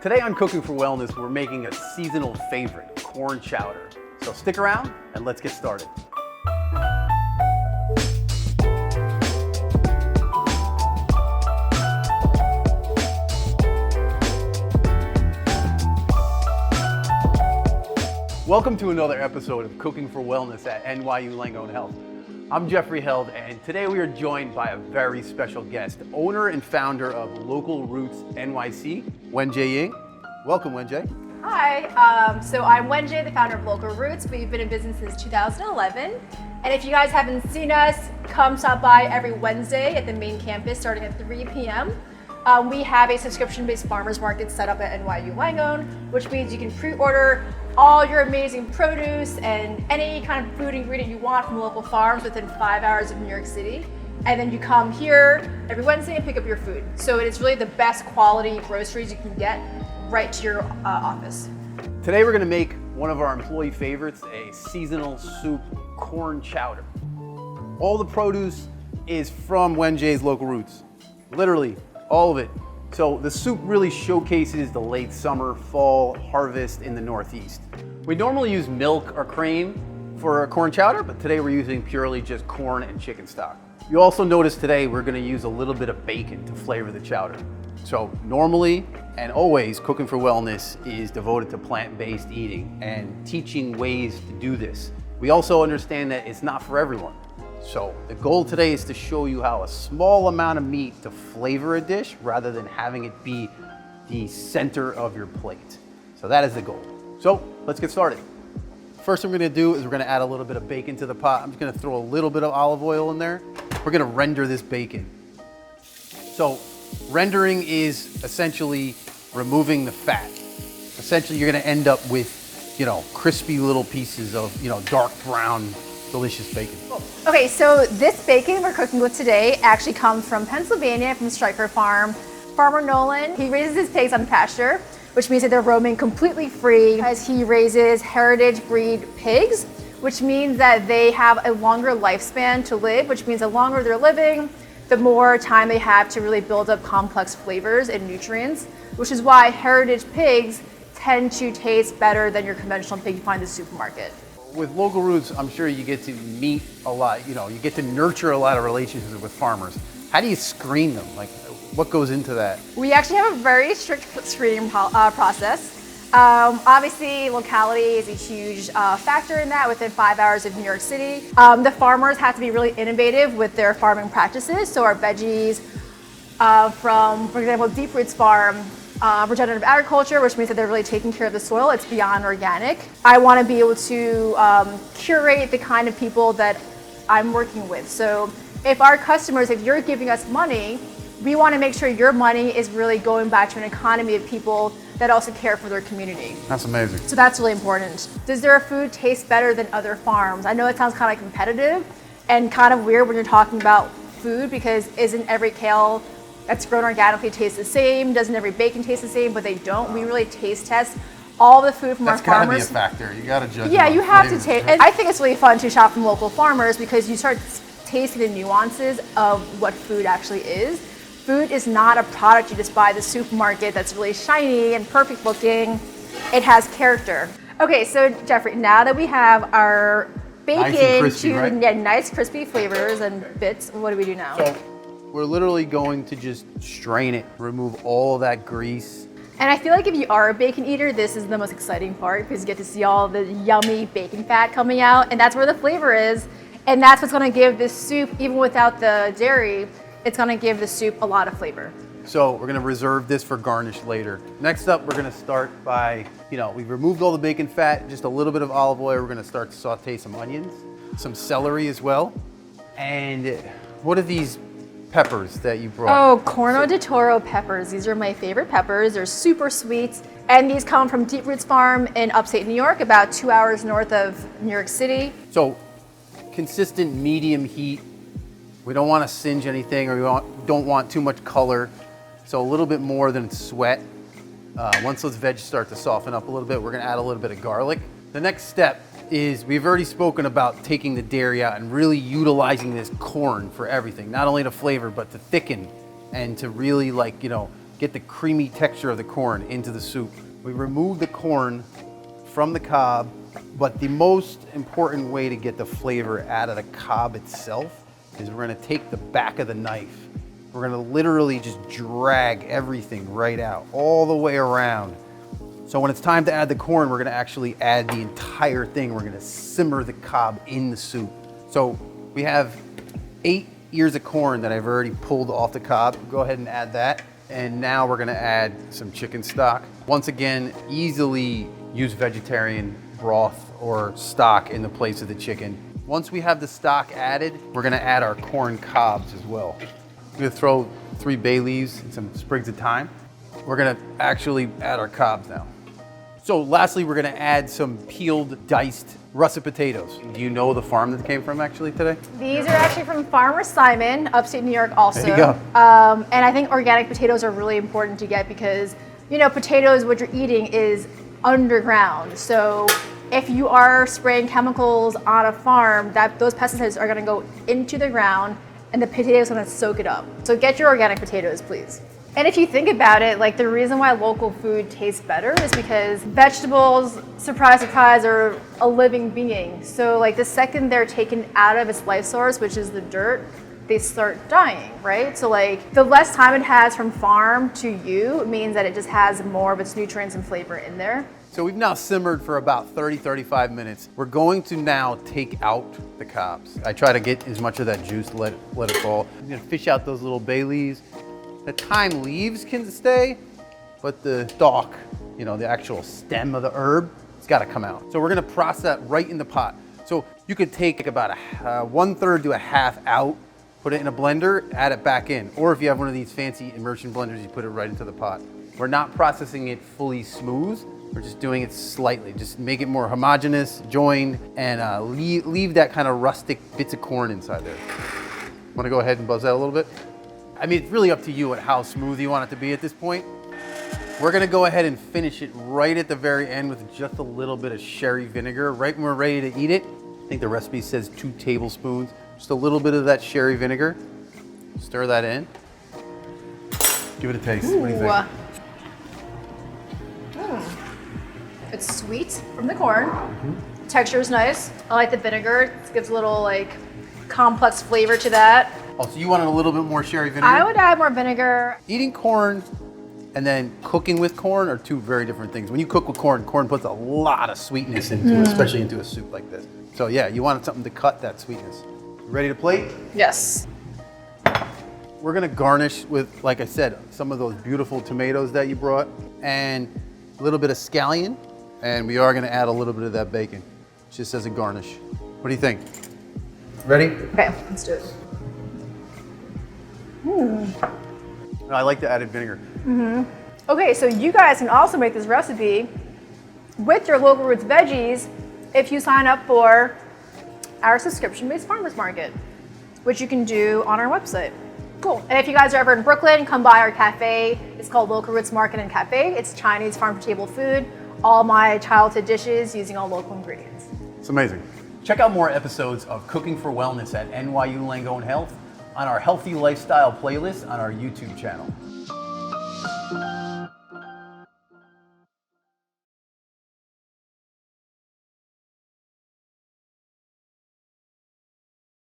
Today on Cooking for Wellness, we're making a seasonal favorite, corn chowder. So stick around and let's get started. Welcome to another episode of Cooking for Wellness at NYU Langone Health. I'm Jeffrey Held, and today we are joined by a very special guest, owner and founder of Local Roots NYC, Wen-Jay Ying. Welcome, Wen-Jay. Hi, so I'm Wen-Jay, the founder of Local Roots. We've been in business since 2011. And if you guys haven't seen us, come stop by every Wednesday at the main campus starting at 3 p.m. We have a subscription-based farmers market set up at NYU Langone, which means you can pre-order all your amazing produce and any kind of food ingredient you want from local farms within 5 hours of New York City. And then you come here every Wednesday and pick up your food. So it's really the best quality groceries you can get right to your office. Today we're gonna make one of our employee favorites, a seasonal soup corn chowder. All the produce is from Wen-Jay's Local Roots, literally all of it. So the soup really showcases the late summer, fall harvest in the Northeast. We normally use milk or cream for a corn chowder, but today we're using purely just corn and chicken stock. You also notice today we're gonna use a little bit of bacon to flavor the chowder. So normally and always, Cooking for Wellness is devoted to plant-based eating and teaching ways to do this. We also understand that it's not for everyone. So the goal today is to show you how a small amount of meat to flavor a dish rather than having it be the center of your plate. So that is the goal. So let's get started. First thing we're gonna do is we're gonna add a little bit of bacon to the pot. I'm just gonna throw a little bit of olive oil in there. We're gonna render this bacon. So rendering is essentially removing the fat. Essentially you're gonna end up with, crispy little pieces of, dark brown, delicious bacon. Okay, so this bacon we're cooking with today actually comes from Pennsylvania, from Stryker Farm. Farmer Nolan, he raises his pigs on pasture, which means that they're roaming completely free as he raises heritage breed pigs, which means that they have a longer lifespan to live, which means the longer they're living, the more time they have to really build up complex flavors and nutrients, which is why heritage pigs tend to taste better than your conventional pig you find in the supermarket. With Local Roots, I'm sure you get to meet a lot, you get to nurture a lot of relationships with farmers. How do you screen them? Like, what goes into that? We actually have a very strict screening process. Obviously, locality is a huge factor in that within 5 hours of New York City. The farmers have to be really innovative with their farming practices. So our veggies from, for example, Deep Roots Farm, regenerative agriculture, which means that they're really taking care of the soil. It's beyond organic. I want to be able to curate the kind of people that I'm working with. So if our customers, if you're giving us money, we want to make sure your money is really going back to an economy of people that also care for their community. That's amazing. So that's really important. Does their food taste better than other farms? I know it sounds kind of competitive and kind of weird when you're talking about food, because isn't every kale that's grown organically taste the same? Doesn't every bacon taste the same? But they don't. We really taste test all the food from our farmers. That's gotta be a factor. You gotta judge. Yeah, you have to taste. And I think it's really fun to shop from local farmers because you start tasting the nuances of what food actually is. Food is not a product you just buy at the supermarket that's really shiny and perfect looking. It has character. Okay, so Jeffrey, now that we have our bacon nice crispy flavors and bits, what do we do now? So we're literally going to just strain it, remove all of that grease. And I feel like if you are a bacon eater, this is the most exciting part because you get to see all the yummy bacon fat coming out, and that's where the flavor is. And that's what's gonna give this soup, even without the dairy, it's gonna give the soup a lot of flavor. So we're gonna reserve this for garnish later. Next up, we're gonna start by, we've removed all the bacon fat, just a little bit of olive oil. We're gonna start to saute some onions, some celery as well. And what are these peppers that you brought? Oh, Corno de Toro peppers. These are my favorite peppers. They're super sweet. And these come from Deep Roots Farm in upstate New York, about 2 hours north of New York City. So consistent medium heat. We don't want to singe anything, or we don't want too much color. So a little bit more than sweat. Once those veggies start to soften up a little bit, we're gonna add a little bit of garlic. The next step is we've already spoken about taking the dairy out and really utilizing this corn for everything, not only to flavor, but to thicken and to really get the creamy texture of the corn into the soup. We remove the corn from the cob, but the most important way to get the flavor out of the cob itself is we're gonna take the back of the knife. We're gonna literally just drag everything right out, all the way around. So when it's time to add the corn, we're gonna actually add the entire thing. We're gonna simmer the cob in the soup. So we have 8 ears of corn that I've already pulled off the cob. Go ahead and add that. And now we're gonna add some chicken stock. Once again, easily use vegetarian broth or stock in the place of the chicken. Once we have the stock added, we're gonna add our corn cobs as well. I'm gonna throw 3 bay leaves and some sprigs of thyme. We're gonna actually add our cobs now. So lastly, we're gonna add some peeled, diced russet potatoes. Do you know the farm that came from actually today? These are actually from Farmer Simon, upstate New York also. There you go. And I think organic potatoes are really important to get because, you know, potatoes, what you're eating is underground. So if you are spraying chemicals on a farm, those pesticides are gonna go into the ground and the potatoes are gonna soak it up. So get your organic potatoes, please. And if you think about it, like the reason why local food tastes better is because vegetables, surprise, surprise, are a living being. So like the second they're taken out of its life source, which is the dirt, they start dying, right? So like the less time it has from farm to you means that it just has more of its nutrients and flavor in there. So we've now simmered for about 30, 35 minutes. We're going to now take out the cobs. I try to get as much of that juice, let it fall. I'm gonna fish out those little bay leaves. The thyme leaves can stay, but the stalk, you know, the actual stem of the herb, it's gotta come out. So we're gonna process that right in the pot. So you could take about 1/3 to a half out, put it in a blender, add it back in. Or if you have one of these fancy immersion blenders, you put it right into the pot. We're not processing it fully smooth. We're just doing it slightly. Just make it more homogeneous, joined, and leave that kind of rustic bits of corn inside there. Wanna go ahead and buzz that a little bit? I mean, it's really up to you at how smooth you want it to be at this point. We're gonna go ahead and finish it right at the very end with just a little bit of sherry vinegar. Right when we're ready to eat it, I think the recipe says 2 tablespoons. Just a little bit of that sherry vinegar. Stir that in. Give it a taste. What do you think? It's sweet from the corn. Texture is nice. I like the vinegar. It gives a little like complex flavor to that. Oh, so you wanted a little bit more sherry vinegar? I would add more vinegar. Eating corn and then cooking with corn are 2 very different things. When you cook with corn, corn puts a lot of sweetness into it, especially into a soup like this. So yeah, you wanted something to cut that sweetness. Ready to plate? Yes. We're gonna garnish with, like I said, some of those beautiful tomatoes that you brought and a little bit of scallion. And we are gonna add a little bit of that bacon, just as a garnish. What do you think? Ready? Okay, let's do it. I like the added vinegar. Okay, so you guys can also make this recipe with your Local Roots veggies if you sign up for our subscription-based farmers market, which you can do on our website. Cool. And if you guys are ever in Brooklyn, come by our cafe. It's called Local Roots Market and Cafe. It's Chinese farm-to-table food. All my childhood dishes using all local ingredients. It's amazing. Check out more episodes of Cooking for Wellness at NYU Langone Health on our Healthy Lifestyle playlist on our YouTube channel.